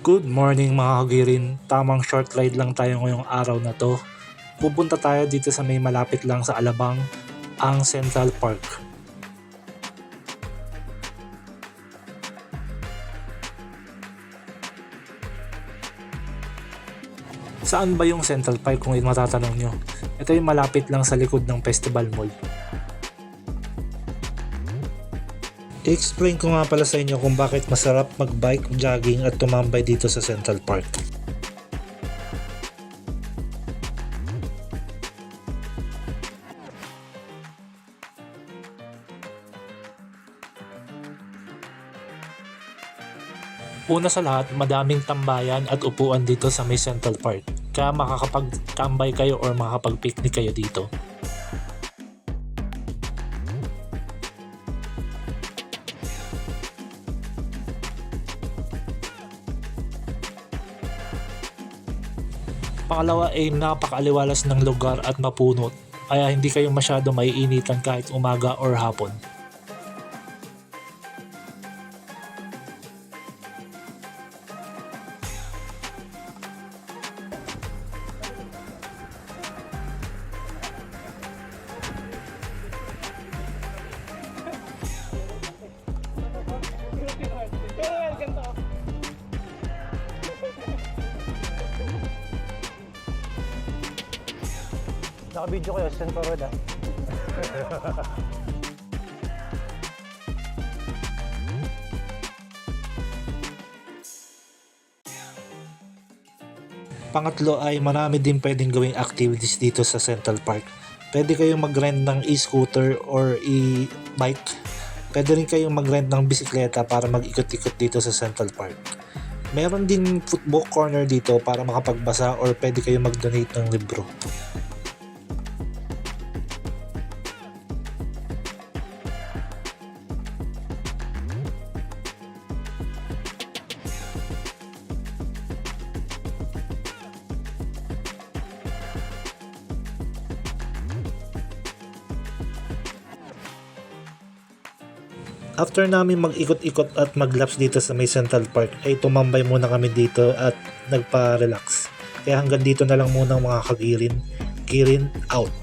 Good morning mga kagirin, tamang short ride lang tayo ngayong araw na to. Pupunta tayo dito sa may malapit lang sa Alabang, ang Central Park. Saan ba yung Central Park kung matatanong nyo? Ito yung malapit lang sa likod ng Festival Mall. I-explain ko nga pala sa inyo kung bakit masarap mag-bike, jogging at tumambay dito sa Central Park. Una sa lahat, madaming tambayan at upuan dito sa may Central Park. Kaya makakapag-tambay kayo or makakapag-picnic kayo dito. Pangalawa ay napakaaliwalas ng lugar at mapuno, kaya hindi kayo masyado maiinitan kahit umaga or hapon. Naka-video kayo, send forward ah. Pangatlo ay marami din pwedeng gawing activities dito sa Central Park. Pwede kayong mag-rent ng e-scooter or e-bike. Pwede rin kayong mag-rent ng bisikleta para mag-ikot-ikot dito sa Central Park. Meron din football corner dito para makapagbasa or pwede kayong mag-donate ng libro. After namin mag-ikot-ikot at mag-laps dito sa may Central Park ay tumambay muna kami dito at nagpa-relax. Kaya hanggang dito na lang muna mga kagirin. Girin out!